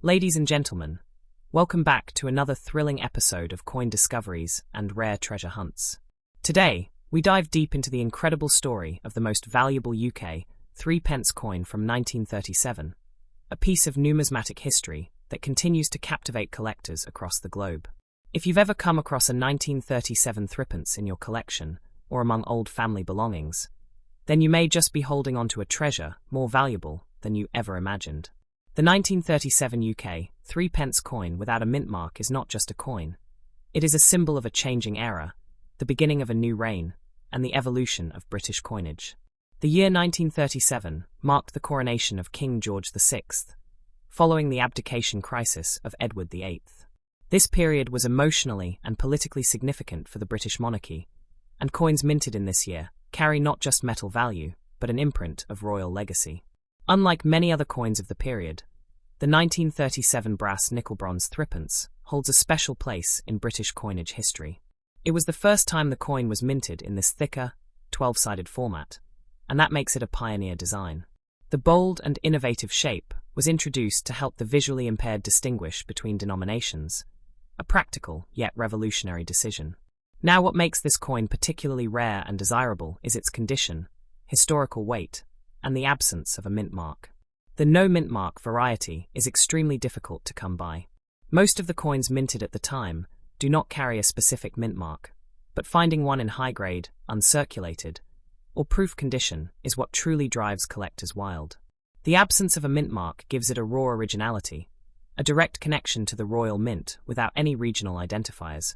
Ladies and gentlemen, welcome back to another thrilling episode of coin discoveries and rare treasure hunts. Today, we dive deep into the incredible story of the most valuable UK 3p coin from 1937, a piece of numismatic history that continues to captivate collectors across the globe. If you've ever come across a 1937 3p in your collection or among old family belongings, then you may just be holding onto a treasure more valuable than you ever imagined. The 1937 UK 3p coin without a mint mark is not just a coin. It is a symbol of a changing era, the beginning of a new reign, and the evolution of British coinage. The year 1937 marked the coronation of King George VI, following the abdication crisis of Edward VIII. This period was emotionally and politically significant for the British monarchy, and coins minted in this year carry not just metal value, but an imprint of royal legacy. Unlike many other coins of the period, the 1937 brass nickel-bronze 3p holds a special place in British coinage history. It was the first time the coin was minted in this thicker, 12-sided format, and that makes it a pioneer design. The bold and innovative shape was introduced to help the visually impaired distinguish between denominations, a practical yet revolutionary decision. Now, what makes this coin particularly rare and desirable is its condition, historical weight, and the absence of a mint mark. The no mint mark variety is extremely difficult to come by. Most of the coins minted at the time do not carry a specific mint mark, but finding one in high grade, uncirculated, or proof condition is what truly drives collectors wild. The absence of a mint mark gives it a raw originality, a direct connection to the royal mint without any regional identifiers,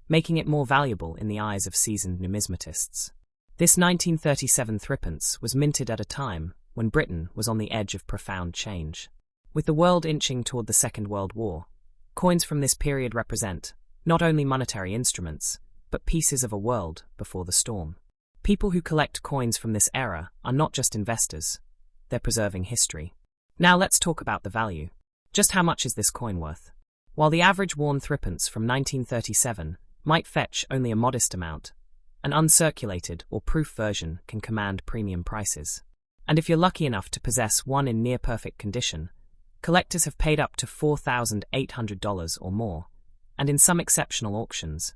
making it more valuable in the eyes of seasoned numismatists. This 1937 3p was minted at a time when Britain was on the edge of profound change. With the world inching toward the Second World War, coins from this period represent not only monetary instruments, but pieces of a world before the storm. People who collect coins from this era are not just investors, they're preserving history. Now let's talk about the value. Just how much is this coin worth? While the average worn 3p from 1937 might fetch only a modest amount, an uncirculated or proof version can command premium prices. And if you're lucky enough to possess one in near-perfect condition, collectors have paid up to $4,800 or more, and in some exceptional auctions,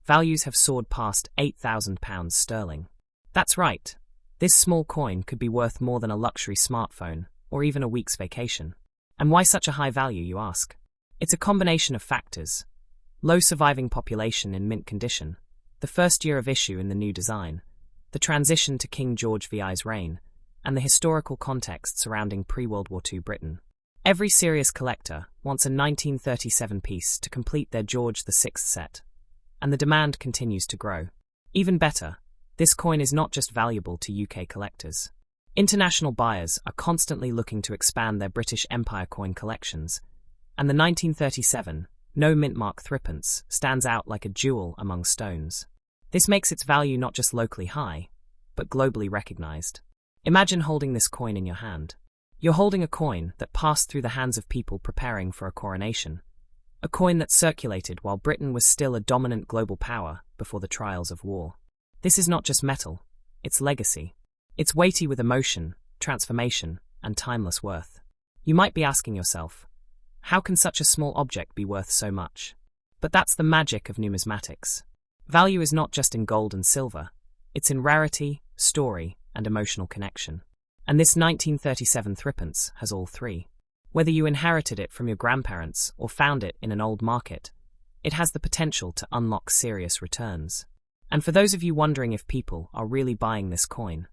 values have soared past £8,000 sterling. That's right, this small coin could be worth more than a luxury smartphone or even a week's vacation. And why such a high value, you ask? It's a combination of factors: low surviving population in mint condition, the first year of issue in the new design, the transition to King George VI's reign, and the historical context surrounding pre-World War II Britain. Every serious collector wants a 1937 piece to complete their George VI set, and the demand continues to grow. Even better, this coin is not just valuable to UK collectors. International buyers are constantly looking to expand their British Empire coin collections, and the 1937 no mint mark 3p stands out like a jewel among stones. This makes its value not just locally high, but globally recognized. Imagine holding this coin in your hand. You're holding a coin that passed through the hands of people preparing for a coronation, a coin that circulated while Britain was still a dominant global power before the trials of war. This is not just metal, it's legacy. It's weighty with emotion, transformation, and timeless worth. You might be asking yourself, how can such a small object be worth so much? But that's the magic of numismatics. Value is not just in gold and silver, it's in rarity, story, and emotional connection. And this 1937 3p has all three. Whether you inherited it from your grandparents or found it in an old market, it has the potential to unlock serious returns. And for those of you wondering if people are really buying this coin,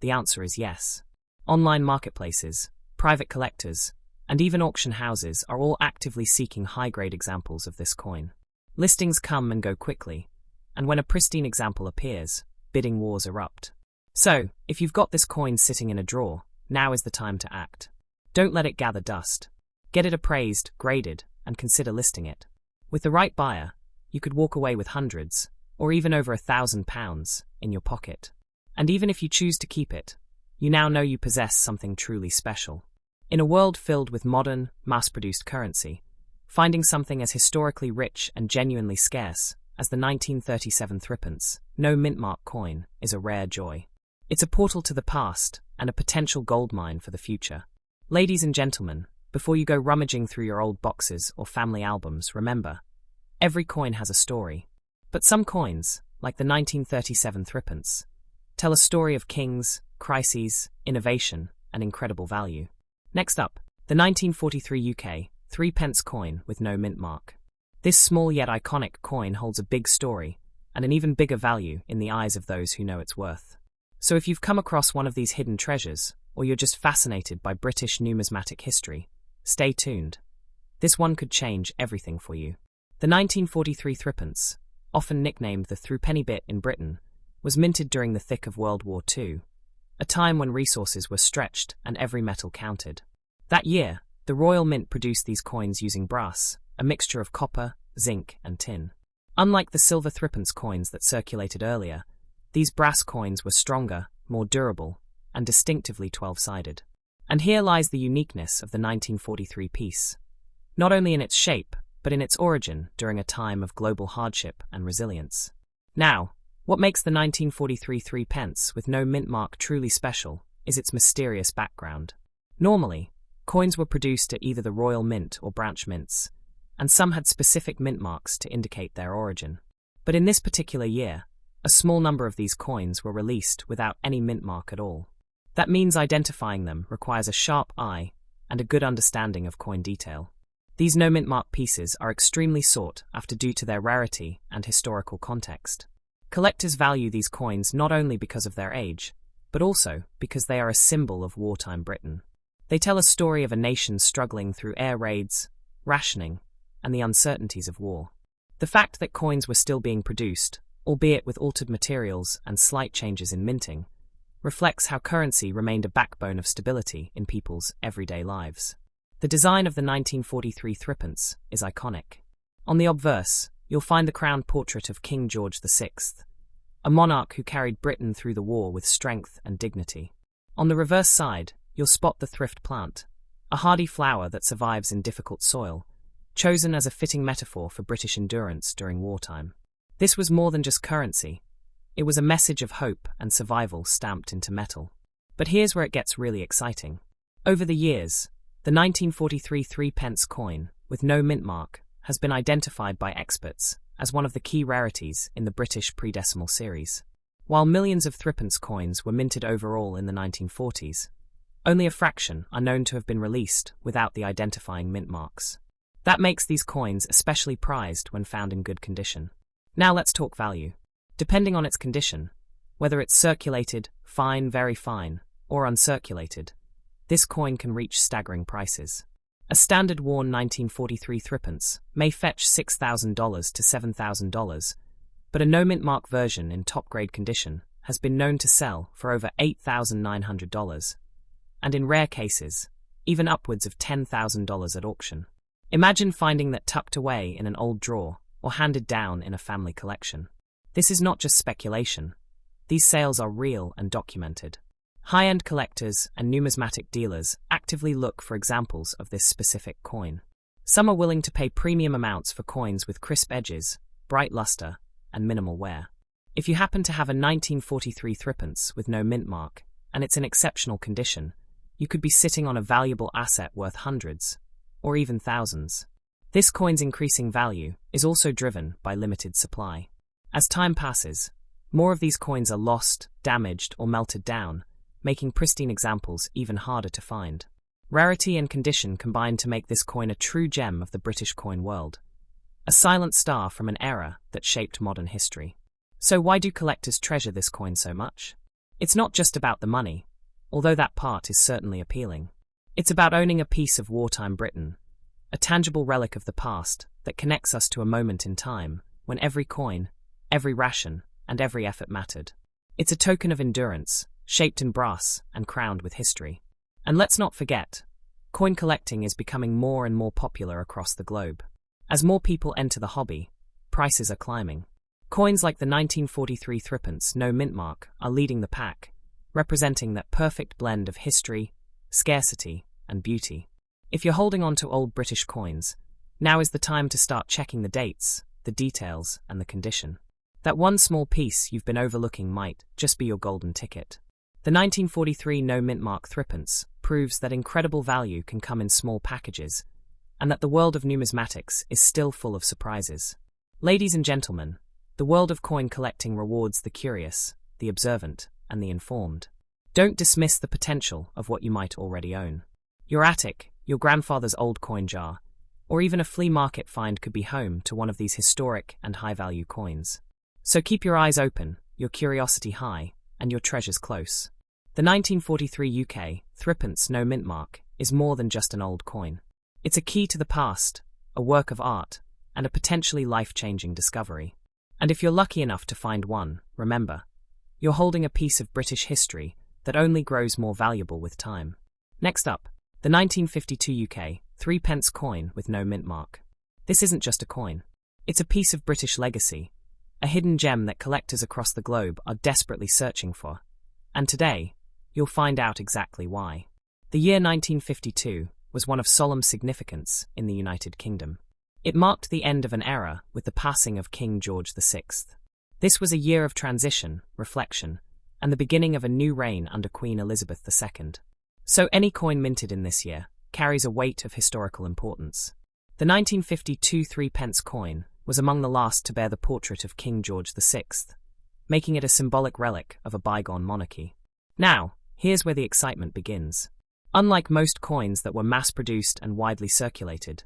the answer is yes. Online marketplaces, private collectors, and even auction houses are all actively seeking high-grade examples of this coin. Listings come and go quickly, and when a pristine example appears, bidding wars erupt. So, if you've got this coin sitting in a drawer, now is the time to act. Don't let it gather dust. Get it appraised, graded, and consider listing it. With the right buyer, you could walk away with hundreds, or even over £1,000 in your pocket. And even if you choose to keep it, you now know you possess something truly special. In a world filled with modern, mass-produced currency, finding something as historically rich and genuinely scarce as the 1937 3p no mint mark coin is a rare joy. It's a portal to the past and a potential goldmine for the future. Ladies and gentlemen, Before you go rummaging through your old boxes or family albums, remember, every coin has a story. But some coins, like the 1937 threepence, tell a story of kings, crises, innovation, and incredible value. Next up, the 1943 UK 3p coin with no mint mark. This small yet iconic coin holds a big story, and an even bigger value in the eyes of those who know its worth. So if you've come across one of these hidden treasures, or you're just fascinated by British numismatic history, stay tuned. This one could change everything for you. The 1943 threepence, often nicknamed the threepenny bit in Britain, was minted during the thick of World War II, a time when resources were stretched and every metal counted. That year, the Royal Mint produced these coins using brass, a mixture of copper, zinc, and tin. Unlike the silver threepence coins that circulated earlier, these brass coins were stronger, more durable, and distinctively 12-sided. And here lies the uniqueness of the 1943 piece, not only in its shape, but in its origin during a time of global hardship and resilience. Now, what makes the 1943 3p with no mint mark truly special is its mysterious background. Normally, coins were produced at either the Royal Mint or branch mints, and some had specific mint marks to indicate their origin. But in this particular year, a small number of these coins were released without any mint mark at all. That means identifying them requires a sharp eye and a good understanding of coin detail. These no mint mark pieces are extremely sought after due to their rarity and historical context. Collectors value these coins not only because of their age, but also because they are a symbol of wartime Britain. They tell a story of a nation struggling through air raids, rationing, and the uncertainties of war. The fact that coins were still being produced, albeit with altered materials and slight changes in minting, reflects how currency remained a backbone of stability in people's everyday lives. The design of the 1943 threepence is iconic. On the obverse, you'll find the crowned portrait of King George VI, a monarch who carried Britain through the war with strength and dignity. On the reverse side, you'll spot the thrift plant, a hardy flower that survives in difficult soil, chosen as a fitting metaphor for British endurance during wartime. This was more than just currency. It was a message of hope and survival stamped into metal. But here's where it gets really exciting. Over the years, the 1943 3p coin, with no mint mark, has been identified by experts as one of the key rarities in the British pre-decimal series. While millions of threepence coins were minted overall in the 1940s, only a fraction are known to have been released without the identifying mint marks. That makes these coins especially prized when found in good condition. Now let's talk value. Depending on its condition, whether it's circulated, fine, very fine, or uncirculated, this coin can reach staggering prices. A standard worn 1943 threepence may fetch $6,000 to $7,000, but a no-mint mark version in top-grade condition has been known to sell for over $8,900, and in rare cases, even upwards of $10,000 at auction. Imagine finding that tucked away in an old drawer or handed down in a family collection. This is not just speculation. These sales are real and documented. High-end collectors and numismatic dealers actively look for examples of this specific coin. Some are willing to pay premium amounts for coins with crisp edges, bright luster, and minimal wear. If you happen to have a 1943 threepence with no mint mark, and it's in exceptional condition, you could be sitting on a valuable asset worth hundreds, or even thousands. This coin's increasing value is also driven by limited supply. As time passes, more of these coins are lost, damaged, or melted down, making pristine examples even harder to find. Rarity and condition combine to make this coin a true gem of the British coin world, a silent star from an era that shaped modern history. So why do collectors treasure this coin so much? It's not just about the money, although that part is certainly appealing. It's about owning a piece of wartime Britain, a tangible relic of the past that connects us to a moment in time when every coin, every ration, and every effort mattered. It's a token of endurance, shaped in brass and crowned with history. And let's not forget, coin collecting is becoming more and more popular across the globe. As more people enter the hobby, prices are climbing. Coins like the 1943 threepence no mint mark are leading the pack, representing that perfect blend of history, scarcity, and beauty. If you're holding on to old British coins, now is the time to start checking the dates, the details, and the condition. That one small piece you've been overlooking might just be your golden ticket. The 1943 no mint mark threepence proved proves that incredible value can come in small packages, and that the world of numismatics is still full of surprises. Ladies and gentlemen, the world of coin collecting rewards the curious, the observant, and the informed. Don't dismiss the potential of what you might already own. Your attic, your grandfather's old coin jar, or even a flea market find could be home to one of these historic and high-value coins. So keep your eyes open, your curiosity high, and your treasures close. The 1943 UK threepence no mint mark is more than just an old coin. It's a key to the past, a work of art, and a potentially life-changing discovery. And if you're lucky enough to find one, remember, you're holding a piece of British history that only grows more valuable with time. Next up, the 1952 UK threepence coin with no mint mark. This isn't just a coin. It's a piece of British legacy, a hidden gem that collectors across the globe are desperately searching for. And today, you'll find out exactly why. The year 1952 was one of solemn significance in the United Kingdom. It marked the end of an era with the passing of King George VI. This was a year of transition, reflection, and the beginning of a new reign under Queen Elizabeth II. So any coin minted in this year carries a weight of historical importance. The 1952 threepence coin was among the last to bear the portrait of King George VI, making it a symbolic relic of a bygone monarchy. Now, here's where the excitement begins. Unlike most coins that were mass-produced and widely circulated,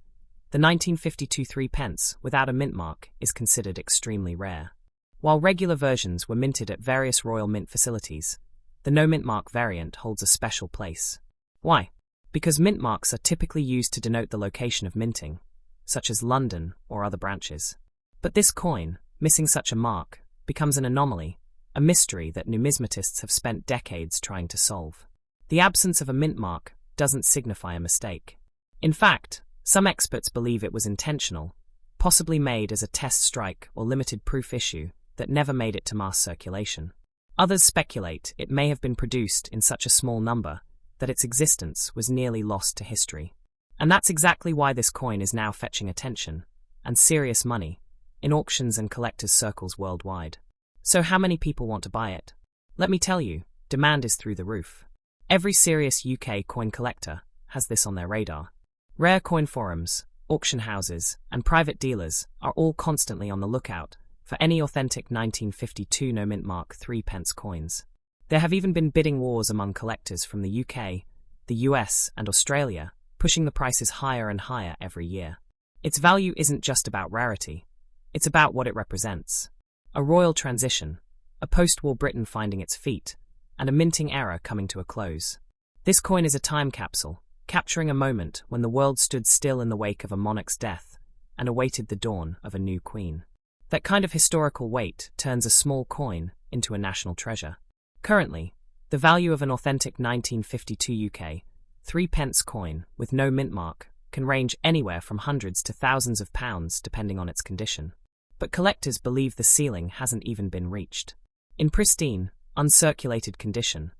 the 1952 threepence without a mint mark is considered extremely rare. While regular versions were minted at various royal mint facilities, the no mint mark variant holds a special place. Why? Because mint marks are typically used to denote the location of minting, such as London or other branches. But this coin, missing such a mark, becomes an anomaly, a mystery that numismatists have spent decades trying to solve. The absence of a mint mark doesn't signify a mistake. In fact, some experts believe it was intentional, possibly made as a test strike or limited proof issue that never made it to mass circulation. Others speculate it may have been produced in such a small number that its existence was nearly lost to history. And that's exactly why this coin is now fetching attention, and serious money, in auctions and collectors' circles worldwide. So how many people want to buy it? Let me tell you, demand is through the roof. Every serious UK coin collector has this on their radar. Rare coin forums, auction houses, and private dealers are all constantly on the lookout for any authentic 1952 no mint mark threepence coins. There have even been bidding wars among collectors from the UK, the US, and Australia, pushing the prices higher and higher every year. Its value isn't just about rarity, it's about what it represents. A royal transition, a post-war Britain finding its feet, and a minting era coming to a close. This coin is a time capsule, capturing a moment when the world stood still in the wake of a monarch's death and awaited the dawn of a new queen. That kind of historical weight turns a small coin into a national treasure. Currently, the value of an authentic 1952 UK threepence coin with no mint mark can range anywhere from hundreds to thousands of pounds depending on its condition. But collectors believe the ceiling hasn't even been reached. In pristine, uncirculated condition,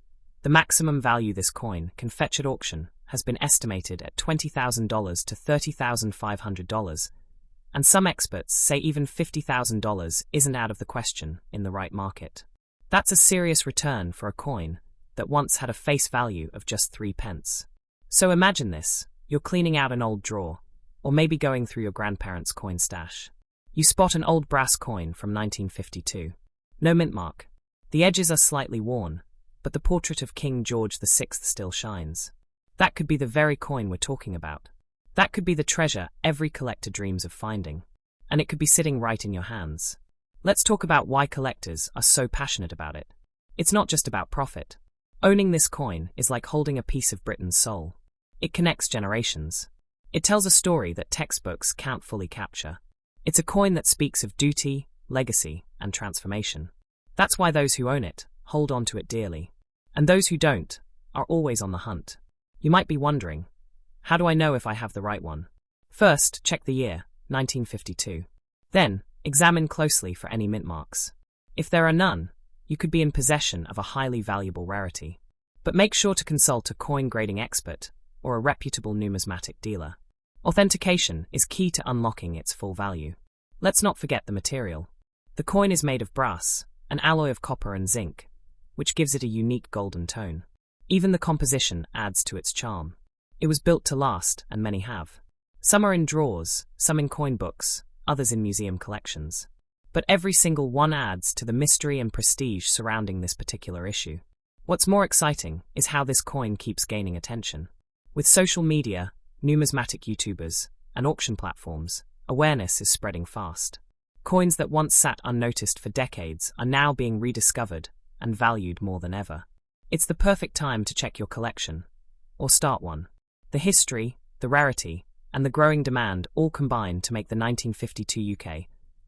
the maximum value this coin can fetch at auction has been estimated at $20,000 to $30,500, and some experts say even $50,000 isn't out of the question in the right market. That's a serious return for a coin that once had a face value of just 3 pence. So imagine this, you're cleaning out an old drawer, or maybe going through your grandparents' coin stash. You spot an old brass coin from 1952. No mint mark. The edges are slightly worn, but the portrait of King George VI still shines. That could be the very coin we're talking about. That could be the treasure every collector dreams of finding. And it could be sitting right in your hands. Let's talk about why collectors are so passionate about it. It's not just about profit. Owning this coin is like holding a piece of Britain's soul. It connects generations. It tells a story that textbooks can't fully capture. It's a coin that speaks of duty, legacy, and transformation. That's why those who own it hold on to it dearly. And those who don't are always on the hunt. You might be wondering, how do I know if I have the right one? First, check the year, 1952. Then, examine closely for any mint marks. If there are none, you could be in possession of a highly valuable rarity. But make sure to consult a coin grading expert or a reputable numismatic dealer. Authentication is key to unlocking its full value. Let's not forget the material. The coin is made of brass, an alloy of copper and zinc, which gives it a unique golden tone. Even the composition adds to its charm. It was built to last, and many have. Some are in drawers, some in coin books, others in museum collections. But every single one adds to the mystery and prestige surrounding this particular issue. What's more exciting is how this coin keeps gaining attention. With social media, numismatic YouTubers, and auction platforms, awareness is spreading fast. Coins that once sat unnoticed for decades are now being rediscovered and valued more than ever. It's the perfect time to check your collection, or start one. The history, the rarity, and the growing demand all combine to make the 1952 UK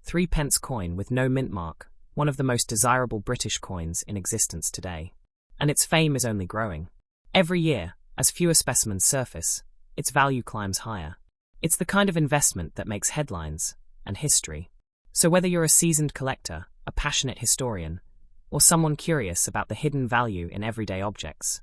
3p coin with no mint mark one of the most desirable British coins in existence today. And its fame is only growing. Every year, as fewer specimens surface, its value climbs higher. It's the kind of investment that makes headlines and history. So whether you're a seasoned collector, a passionate historian, or someone curious about the hidden value in everyday objects,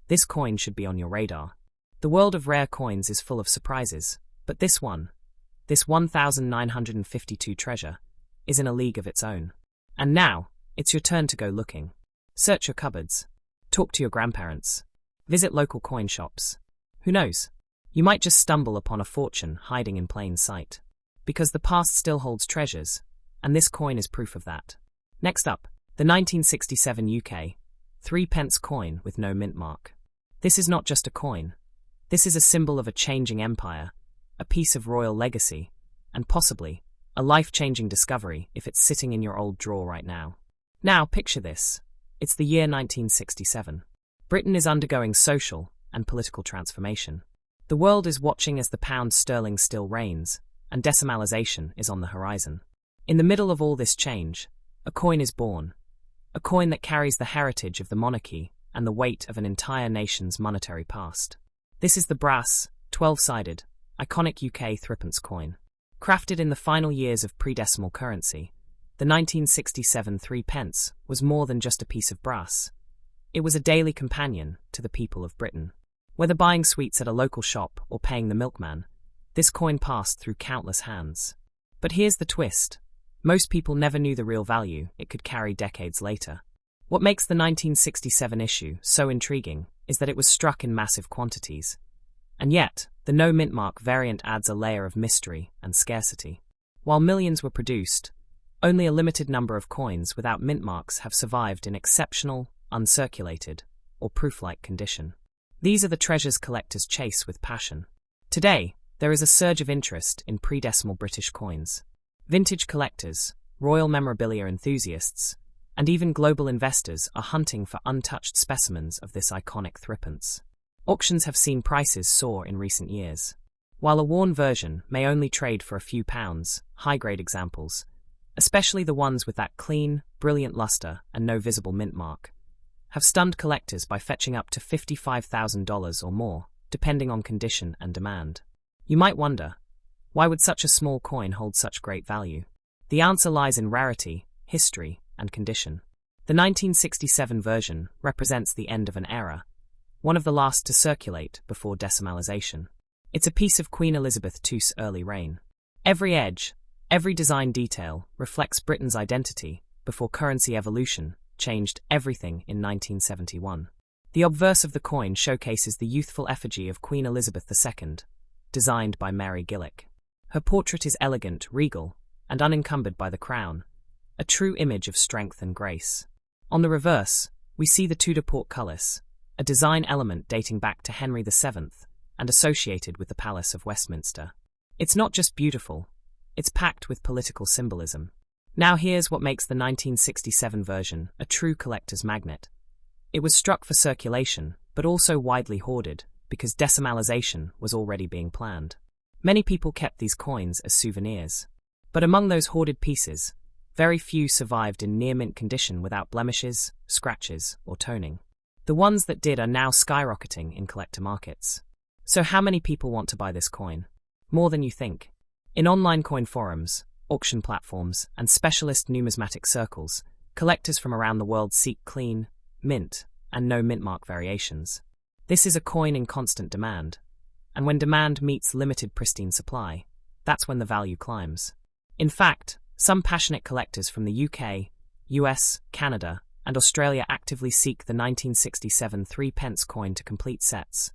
this coin should be on your radar. The world of rare coins is full of surprises, but this 1952 treasure, is in a league of its own. And now, it's your turn to go looking. Search your cupboards. Talk to your grandparents. Visit local coin shops. Who knows? You might just stumble upon a fortune hiding in plain sight. Because the past still holds treasures, and this coin is proof of that. Next up, the 1967 UK 3p coin with no mint mark. This is not just a coin. This is a symbol of a changing empire, a piece of royal legacy, and possibly a life-changing discovery if it's sitting in your old drawer right now. Now, picture this. It's the year 1967. Britain is undergoing social and political transformation. The world is watching as the pound sterling still reigns, and decimalisation is on the horizon. In the middle of all this change, a coin is born. A coin that carries the heritage of the monarchy and the weight of an entire nation's monetary past. This is the brass, 12-sided, iconic UK 3p coin. Crafted in the final years of pre-decimal currency, the 1967 3p was more than just a piece of brass. It was a daily companion to the people of Britain. Whether buying sweets at a local shop or paying the milkman, this coin passed through countless hands. But here's the twist. Most people never knew the real value it could carry decades later. What makes the 1967 issue so intriguing is that it was struck in massive quantities. And yet, the no mint mark variant adds a layer of mystery and scarcity. While millions were produced, only a limited number of coins without mint marks have survived in exceptional, uncirculated, or proof-like condition. These are the treasures collectors chase with passion. Today, there is a surge of interest in pre-decimal British coins. Vintage collectors, royal memorabilia enthusiasts, and even global investors are hunting for untouched specimens of this iconic 3p. Auctions have seen prices soar in recent years. While a worn version may only trade for a few pounds, high-grade examples, especially the ones with that clean, brilliant luster and no visible mint mark, have stunned collectors by fetching up to $55,000 or more, depending on condition and demand. You might wonder, why would such a small coin hold such great value? The answer lies in rarity, history, and condition. The 1967 version represents the end of an era, one of the last to circulate before decimalisation. It's a piece of Queen Elizabeth II's early reign. Every edge, every design detail reflects Britain's identity before currency evolution changed everything in 1971. The obverse of the coin showcases the youthful effigy of Queen Elizabeth II, designed by Mary Gillick. Her portrait is elegant, regal, and unencumbered by the crown, a true image of strength and grace. On the reverse, we see the Tudor portcullis, a design element dating back to Henry VII and associated with the Palace of Westminster. It's not just beautiful, it's packed with political symbolism. Now here's what makes the 1967 version a true collector's magnet. It was struck for circulation, but also widely hoarded, because decimalisation was already being planned. Many people kept these coins as souvenirs. But among those hoarded pieces, very few survived in near-mint condition without blemishes, scratches, or toning. The ones that did are now skyrocketing in collector markets. So how many people want to buy this coin? More than you think. In online coin forums, auction platforms, and specialist numismatic circles, collectors from around the world seek clean, mint, and no mint mark variations. This is a coin in constant demand, and when demand meets limited pristine supply, that's when the value climbs. In fact, some passionate collectors from the UK, US, Canada, and Australia actively seek the 1967 3p coin to complete sets,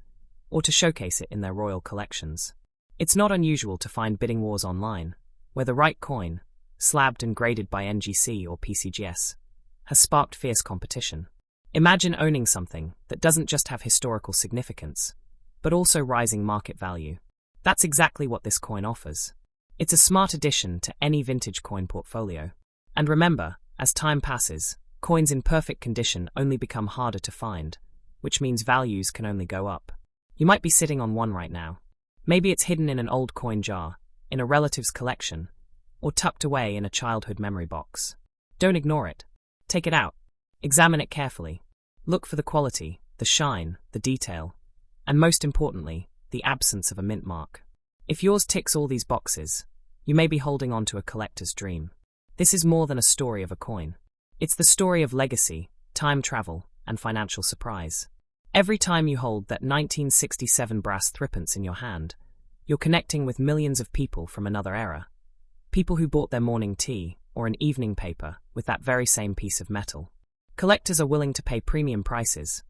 or to showcase it in their royal collections. It's not unusual to find bidding wars online, where the right coin, slabbed and graded by NGC or PCGS, has sparked fierce competition. Imagine owning something that doesn't just have historical significance, but also rising market value. That's exactly what this coin offers. It's a smart addition to any vintage coin portfolio. And remember, as time passes, coins in perfect condition only become harder to find, which means values can only go up. You might be sitting on one right now. Maybe it's hidden in an old coin jar, in a relative's collection, or tucked away in a childhood memory box. Don't ignore it. Take it out. Examine it carefully. Look for the quality, the shine, the detail, and most importantly, the absence of a mint mark. If yours ticks all these boxes, you may be holding on to a collector's dream. This is more than a story of a coin. It's the story of legacy, time travel, and financial surprise. Every time you hold that 1967 brass threepence in your hand, you're connecting with millions of people from another era. People who bought their morning tea or an evening paper with that very same piece of metal. Collectors are willing to pay premium prices,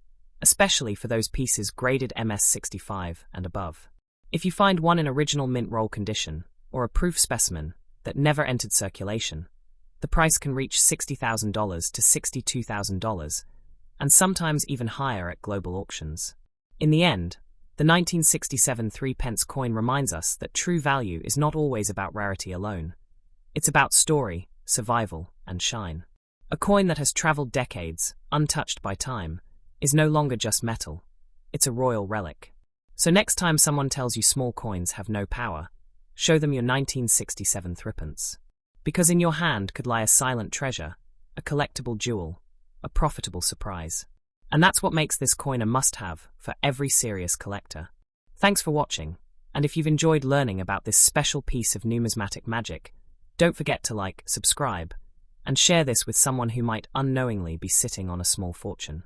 especially for those pieces graded MS65 and above. If you find one in original mint roll condition, or a proof specimen that never entered circulation, the price can reach $60,000 to $62,000, and sometimes even higher at global auctions. In the end, the 1967 3p coin reminds us that true value is not always about rarity alone. It's about story, survival, and shine. A coin that has traveled decades, untouched by time, is no longer just metal. It's a royal relic. So next time someone tells you small coins have no power, show them your 1967 threepence. Because in your hand could lie a silent treasure, a collectible jewel, a profitable surprise. And that's what makes this coin a must-have for every serious collector. Thanks for watching, and if you've enjoyed learning about this special piece of numismatic magic, don't forget to like, subscribe, and share this with someone who might unknowingly be sitting on a small fortune.